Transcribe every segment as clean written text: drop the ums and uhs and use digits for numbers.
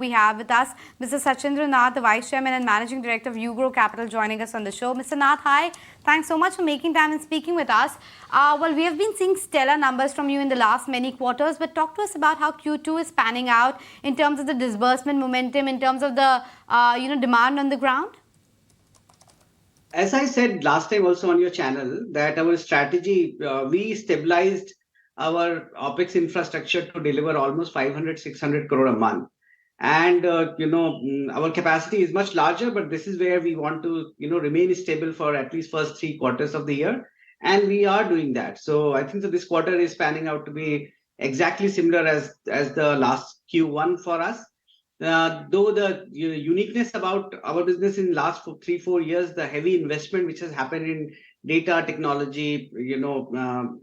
We have with us Mr. Shachindra Nath, the Vice Chairman and Managing Director of UGRO Capital, joining us on the show. Mr. Nath, hi. Thanks so much for making time and speaking with us. Well, we have been seeing stellar numbers from you in the last many quarters, but talk to us about how Q2 is panning out in terms of the disbursement momentum, in terms of the demand on the ground. As I said last time also on your channel, that our strategy, we stabilized our OPEX infrastructure to deliver almost 500-600 crore a month. And, our capacity is much larger, but this is where we want to, remain stable for at least first 3 quarters of the year. And we are doing that. So I think that this quarter is panning out to be exactly similar as the last Q1 for us. Though the uniqueness about our business in last 3-4 years, the heavy investment which has happened in data technology,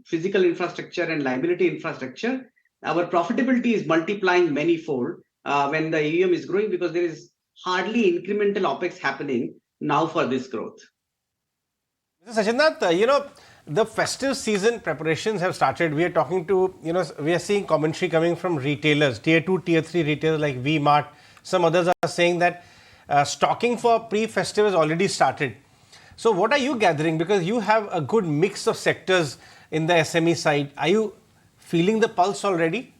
physical infrastructure and liability infrastructure, our profitability is multiplying many-fold when the AUM is growing, because there is hardly incremental OPEX happening now for this growth. Mr. Shachindra, the festive season preparations have started. We are talking to, we are seeing commentary coming from retailers, tier 2, tier 3 retailers like V-Mart. Some others are saying that stocking for pre-festive has already started. So what are you gathering? Because you have a good mix of sectors in the SME side. Are you feeling the pulse already?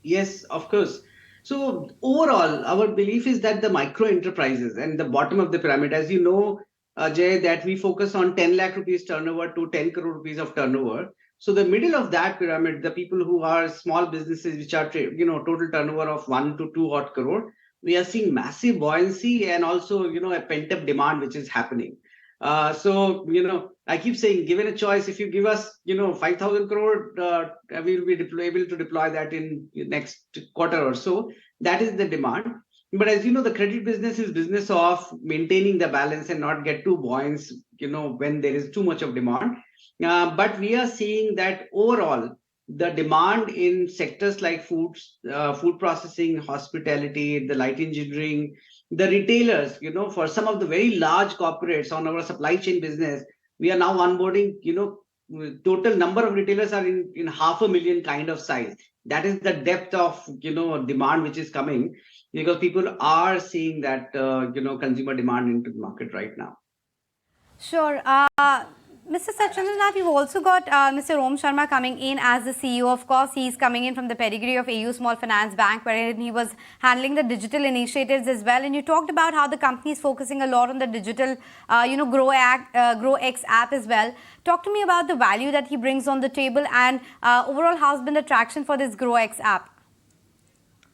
Yes, of course. So overall, our belief is that the micro enterprises and the bottom of the pyramid, as you know, Jay, that we focus on 10 lakh rupees turnover to 10 crore rupees of turnover. So the middle of that pyramid, the people who are small businesses, which are, total turnover of 1 to 2 odd crore, we are seeing massive buoyancy and also, a pent-up demand which is happening. I keep saying, given a choice, if you give us, 5,000 crore, we will be able to deploy that in next quarter or so. That is the demand. But as you know, the credit business is business of maintaining the balance and not get too buoyant, when there is too much of demand. But we are seeing that overall, the demand in sectors like foods, food processing, hospitality, the light engineering, the retailers, for some of the very large corporates on our supply chain business, we are now onboarding, total number of retailers are in 500,000 kind of size. That is the depth of, demand which is coming, because people are seeing that, consumer demand into the market right now. Sure. Mr. Shachindra Nath, you've also got Mr. Om Sharma coming in as the CEO. Of course, he's coming in from the pedigree of AU Small Finance Bank, wherein he was handling the digital initiatives as well. And you talked about how the company is focusing a lot on the digital, Grooex app as well. Talk to me about the value that he brings on the table, and overall, how's been the traction for this Grooex app?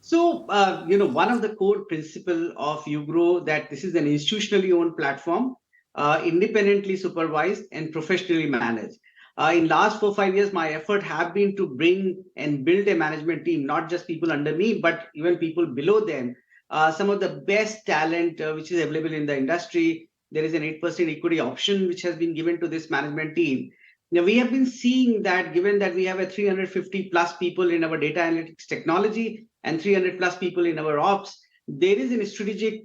So, one of the core principles of UGRO, that this is an institutionally owned platform, independently supervised and professionally managed. In last 4-5 years, my effort have been to bring and build a management team, not just people under me, but even people below them. Some of the best talent which is available in the industry. There is an 8% equity option which has been given to this management team. Now, we have been seeing that, given that we have a 350 plus people in our data analytics technology and 300 plus people in our ops, there is a strategic,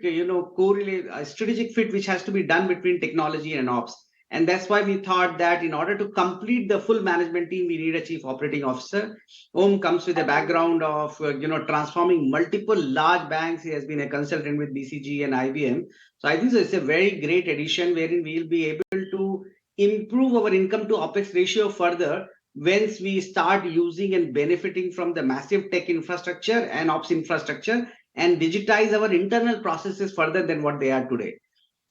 strategic fit which has to be done between technology and ops. And that's why we thought that in order to complete the full management team, we need a chief operating officer. Om comes with a background of, transforming multiple large banks. He has been a consultant with BCG and IBM. So I think it's a very great addition, wherein we will be able to improve our income to OPEX ratio further once we start using and benefiting from the massive tech infrastructure and ops infrastructure, and digitize our internal processes further than what they are today.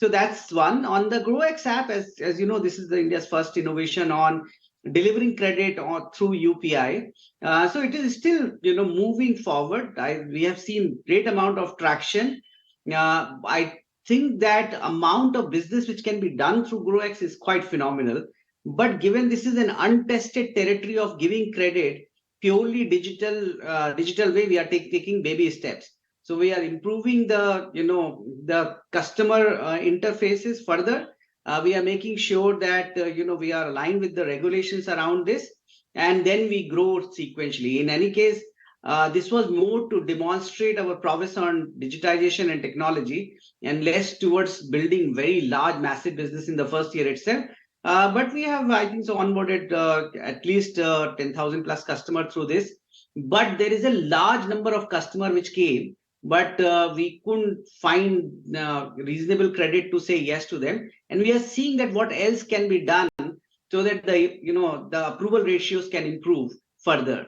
So that's one. On the Grooex app, as you know, this is India's first innovation on delivering credit through UPI. So it is still, moving forward. We have seen great amount of traction. I think that amount of business which can be done through Grooex is quite phenomenal. But given this is an untested territory of giving credit purely digital way, we are taking baby steps. So we are improving the customer interfaces further. We are making sure that, we are aligned with the regulations around this, and then we grow sequentially. In any case, this was more to demonstrate our prowess on digitization and technology, and less towards building very large, massive business in the first year itself. But we have, I think, so onboarded at least 10,000 plus customers through this. But there is a large number of customers which came but we couldn't find reasonable credit to say yes to them. And we are seeing that what else can be done so that the approval ratios can improve further.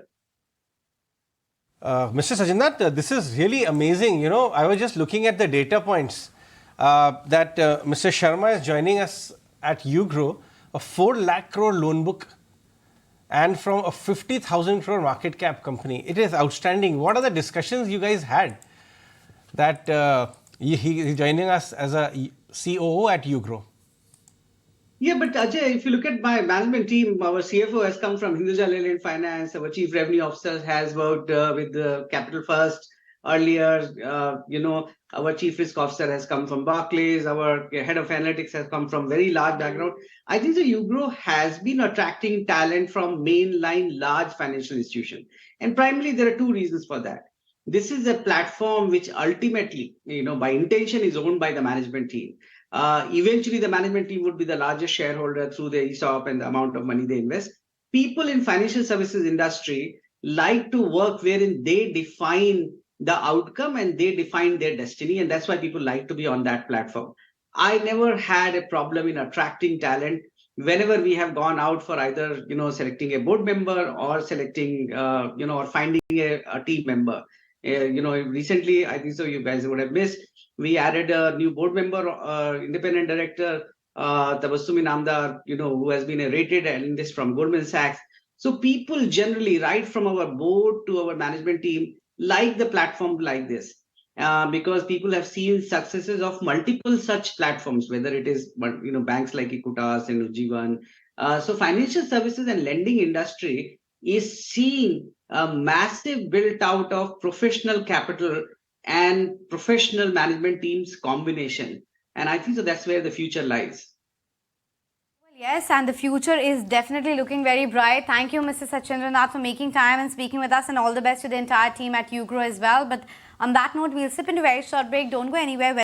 Mr. Shachindra Nath, this is really amazing. I was just looking at the data points that Mr. Sharma is joining us at UGRO, a 4 lakh crore loan book, and from a 50,000 crore market cap company. It is outstanding. What are the discussions you guys had that he is joining us as a COO at UGRO? Yeah, but Ajay, if you look at my management team, our CFO has come from Hinduja Leyland Finance. Our Chief Revenue Officer has worked with the Capital First earlier. Our Chief Risk Officer has come from Barclays. Our Head of Analytics has come from very large background. I think the UGRO has been attracting talent from mainline large financial institutions. And primarily, there are two reasons for that. This is a platform which ultimately, by intention is owned by the management team. Eventually, the management team would be the largest shareholder through the ESOP and the amount of money they invest. People in financial services industry like to work wherein they define the outcome and they define their destiny, and that's why people like to be on that platform. I never had a problem in attracting talent whenever we have gone out for either selecting a board member or selecting or finding a team member. Recently, I think so you guys would have missed. We added a new board member, independent director, Tabassumi Namdar, who has been a rated analyst from Goldman Sachs. So people generally, right from our board to our management team, like the platform like this. Because people have seen successes of multiple such platforms, whether it is banks like Equitas and Ujjivan. So financial services and lending industry is seeing a massive built out of professional capital and professional management teams combination. And I think so that's where the future lies. Well, yes, and the future is definitely looking very bright. Thank you, Mr. Shachindra Nath, for making time and speaking with us, and all the best to the entire team at UGRO as well. But on that note, we'll slip into a very short break. Don't go anywhere.